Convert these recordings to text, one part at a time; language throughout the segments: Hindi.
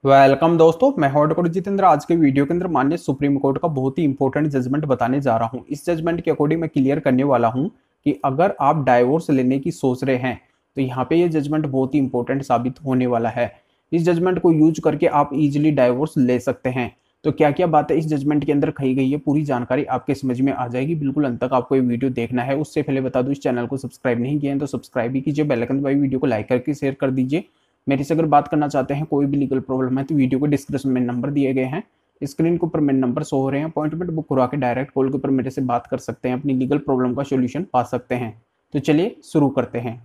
वेलकम दोस्तों, मैं हूं एडवोकेट जितेंद्र। आज के वीडियो के अंदर माननीय सुप्रीम कोर्ट का बहुत ही इंपॉर्टेंट जजमेंट बताने जा रहा हूं। इस जजमेंट के अकॉर्डिंग मैं क्लियर करने वाला हूं कि अगर आप डाइवोर्स लेने की सोच रहे हैं तो यहाँ पे ये जजमेंट बहुत ही इंपॉर्टेंट साबित होने वाला है। इस जजमेंट को यूज करके आप इजिली डाइवोर्स ले सकते हैं। तो क्या क्या बातें इस जजमेंट के अंदर कही गई है, पूरी जानकारी आपके समझ में आ जाएगी। बिल्कुल अंत तक आपको ये वीडियो देखना है। उससे पहले बता दूं, इस चैनल को सब्सक्राइब नहीं किया है तो सब्सक्राइब भी कीजिए, बेल आइकन दबाइए, वीडियो को लाइक करके शेयर कर दीजिए। मेरे से अगर बात करना चाहते हैं, कोई भी लीगल प्रॉब्लम है तो वीडियो को डिस्क्रिप्शन में नंबर दिए गए हैं, स्क्रीन के ऊपर मेरे नंबर शो हो रहे हैं। अपॉइंटमेंट बुक करवा के डायरेक्ट कॉल के ऊपर मेरे से बात कर सकते हैं, अपनी लीगल प्रॉब्लम का सॉल्यूशन पा सकते हैं। तो चलिए शुरू करते हैं।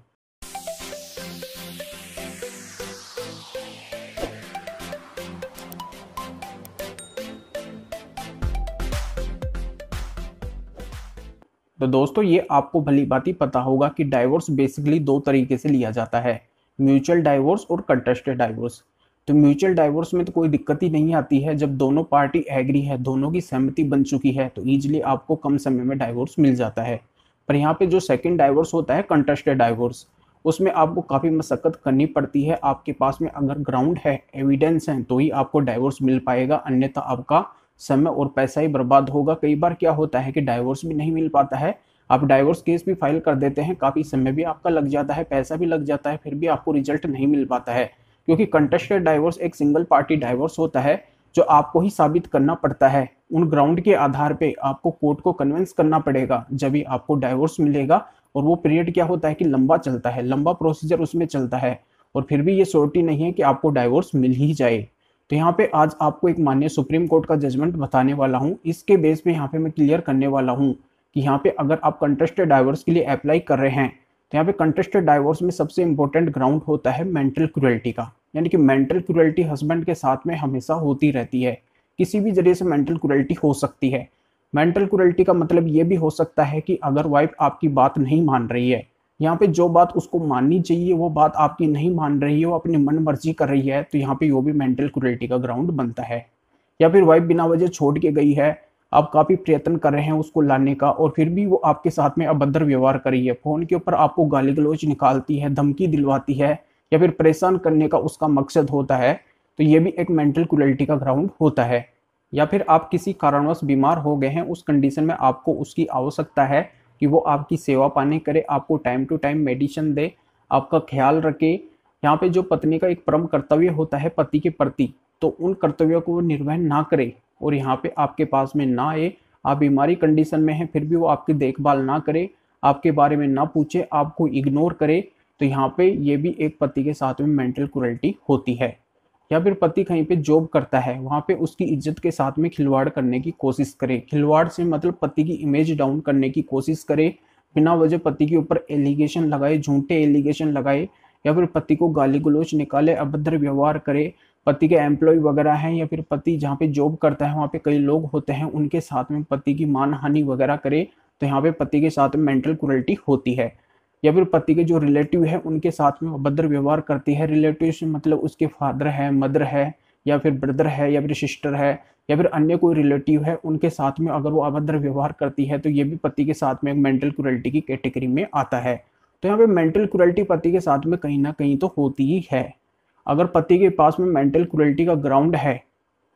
तो दोस्तों, ये आपको भली भांति पता होगा कि डाइवोर्स बेसिकली दो तरीके से लिया जाता है, म्यूचुअल डाइवोर्स और कंटेस्टेड डाइवोर्स। तो म्यूचुअल डाइवोर्स में तो कोई दिक्कत ही नहीं आती है। जब दोनों पार्टी एग्री है, दोनों की सहमति बन चुकी है, तो ईजिली आपको कम समय में डाइवोर्स मिल जाता है। पर यहाँ पे जो सेकंड डाइवोर्स होता है, कंटेस्टेड डाइवोर्स, उसमें आपको काफ़ी मशक्कत करनी पड़ती है। आपके पास में अगर ग्राउंड है, एविडेंस है, तो ही आपको डाइवोर्स मिल पाएगा, अन्यथा आपका समय और पैसा ही बर्बाद होगा। कई बार क्या होता है कि डाइवोर्स भी नहीं मिल पाता है, आप डाइवोर्स केस भी फाइल कर देते हैं, काफ़ी समय भी आपका लग जाता है, पैसा भी लग जाता है, फिर भी आपको रिजल्ट नहीं मिल पाता है। क्योंकि कंटेस्टेड डाइवोर्स एक सिंगल पार्टी डाइवोर्स होता है, जो आपको ही साबित करना पड़ता है। उन ग्राउंड के आधार पे आपको कोर्ट को कन्विंस करना पड़ेगा, जब भी आपको डाइवोर्स मिलेगा। और वो पीरियड क्या होता है कि लंबा चलता है, लंबा प्रोसीजर उसमें चलता है, और फिर भी ये श्योरिटी नहीं है कि आपको डाइवोर्स मिल ही जाए। तो यहाँ पे आज आपको एक माननीय सुप्रीम कोर्ट का जजमेंट बताने वाला हूँ। इसके बेस पे यहाँ पे मैं क्लियर करने वाला हूँ कि यहाँ पे अगर आप कंटेस्टेड डाइवोर्स के लिए अप्लाई कर रहे हैं, तो यहाँ पे कंटेस्टेड डाइवोर्स में सबसे इंपॉर्टेंट ग्राउंड होता है मेंटल क्रुएल्टी का। यानी कि मेंटल क्रुएल्टी हस्बैंड के साथ में हमेशा होती रहती है, किसी भी जरिए से मेंटल क्रुएल्टी हो सकती है। मेंटल क्रुएल्टी का मतलब ये भी हो सकता है कि अगर वाइफ आपकी बात नहीं मान रही है, यहाँ पे जो बात उसको माननी चाहिए वो बात आपकी नहीं मान रही है, वो अपनी मन मर्जी कर रही है, तो यहाँ पे वो भी मेंटल क्रुएल्टी का ग्राउंड बनता है। या फिर वाइफ बिना वजह छोड़ के गई है, आप काफ़ी प्रयत्न कर रहे हैं उसको लाने का, और फिर भी वो आपके साथ में अभद्र व्यवहार कर रही है, फ़ोन के ऊपर आपको गाली गलौज निकालती है, धमकी दिलवाती है, या फिर परेशान करने का उसका मकसद होता है, तो ये भी एक मेंटल क्रुएल्टी का ग्राउंड होता है। या फिर आप किसी कारणवश बीमार हो गए हैं, उस कंडीशन में आपको उसकी आवश्यकता है कि वो आपकी सेवा पानी करे, आपको टाइम टू टाइम मेडिसिन दे, आपका ख्याल रखे। यहाँ पे जो पत्नी का एक परम कर्तव्य होता है पति के प्रति, तो उन कर्तव्यों को वो निर्वहन ना करे और यहाँ पे आपके पास में ना आए। आप बीमारी कंडीशन में हैं, फिर भी वो आपकी देखभाल ना करे, आपके बारे में ना पूछे, आपको इग्नोर करे, तो यहाँ पे ये भी एक पति के साथ में मेंटल क्रुएल्टी होती है। या फिर पति कहीं पे जॉब करता है, वहाँ पे उसकी इज्जत के साथ में खिलवाड़ करने की कोशिश करे। खिलवाड़ से मतलब पति की इमेज डाउन करने की कोशिश करे, बिना वजह पति के ऊपर एलिगेशन लगाए, झूठे एलिगेशन लगाए, या फिर पति को गाली गलौज निकाले, अभद्र व्यवहार करे। पति के एम्प्लॉय वगैरह हैं, या फिर पति जहाँ पे जॉब करता है वहाँ पे कई लोग होते हैं, उनके साथ में पति की मानहानि वगैरह करे, तो यहाँ पे पति के साथ में मेंटल क्रुएल्टी होती है। या फिर पति के जो रिलेटिव है उनके साथ में अभद्र व्यवहार करती है। रिलेटिव से मतलब उसके फादर है, मदर है, या फिर ब्रदर है, या फिर सिस्टर है, या फिर अन्य कोई रिलेटिव है, उनके साथ में अगर वो अभद्र व्यवहार करती है, तो ये भी पति के साथ में मेंटल क्रुएल्टी की कैटेगरी में आता है। तो यहाँ पे मेंटल क्रुएल्टी पति के साथ में कहीं ना कहीं तो होती ही है। अगर पति के पास में मेंटल क्रुएल्टी का ग्राउंड है,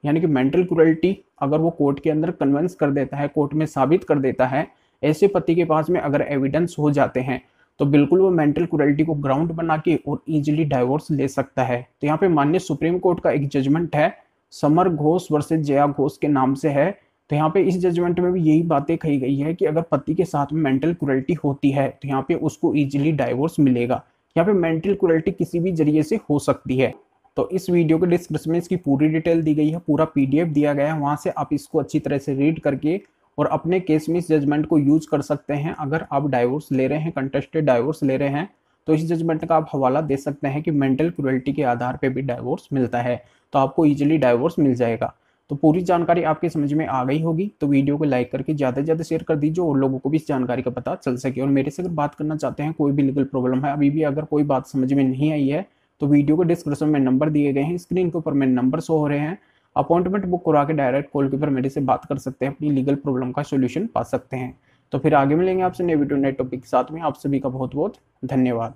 यानी कि मेंटल क्रुएल्टी अगर वो कोर्ट के अंदर कन्विंस कर देता है, कोर्ट में साबित कर देता है, ऐसे पति के पास में अगर एविडेंस हो जाते हैं, तो बिल्कुल वो मेंटल क्रुएल्टी को ग्राउंड बना के और इजीली डाइवोर्स ले सकता है। तो यहाँ पे माननीय सुप्रीम कोर्ट का एक जजमेंट है, समर घोष वर्सेस जया घोष के नाम से है। तो यहाँ पे इस जजमेंट में भी यही बातें कही गई है कि अगर पति के साथ में मेंटल क्रुएल्टी होती है, तो यहाँ पे उसको इजीली डाइवोर्स मिलेगा। यहाँ पे मेंटल क्रुएल्टी किसी भी जरिए से हो सकती है। तो इस वीडियो के डिस्क्रिप्शन में इसकी पूरी डिटेल दी गई है, पूरा PDF दिया गया है, वहाँ से आप इसको अच्छी तरह से रीड करके और अपने केस में इस जजमेंट को यूज कर सकते हैं। अगर आप डाइवोर्स ले रहे हैं, कंटेस्टेड डाइवोर्स ले रहे हैं, तो इस जजमेंट का आप हवाला दे सकते हैं कि मेंटल क्रुएल्टी के आधार पे भी डाइवोर्स मिलता है, तो आपको इजीली डाइवोर्स मिल जाएगा। तो पूरी जानकारी आपके समझ में आ गई होगी, तो वीडियो को लाइक करके ज़्यादा से ज़्यादा शेयर कर दीजिए और लोगों को भी इस जानकारी का पता चल सके। और मेरे से अगर बात करना चाहते हैं, कोई भी लीगल प्रॉब्लम है, अभी भी अगर कोई बात समझ में नहीं आई है, तो वीडियो को डिस्क्रिप्शन में नंबर दिए गए हैं, स्क्रीन के ऊपर मेरे नंबर शो हो रहे हैं। अपॉइंटमेंट बुक करवा के डायरेक्ट कॉल के ऊपर मेरे से बात कर सकते हैं, अपनी लीगल प्रॉब्लम का सॉल्यूशन पा सकते हैं। तो फिर आगे मिलेंगे आपसे नए वीडियो नए टॉपिक के साथ में। आप सभी का बहुत बहुत धन्यवाद।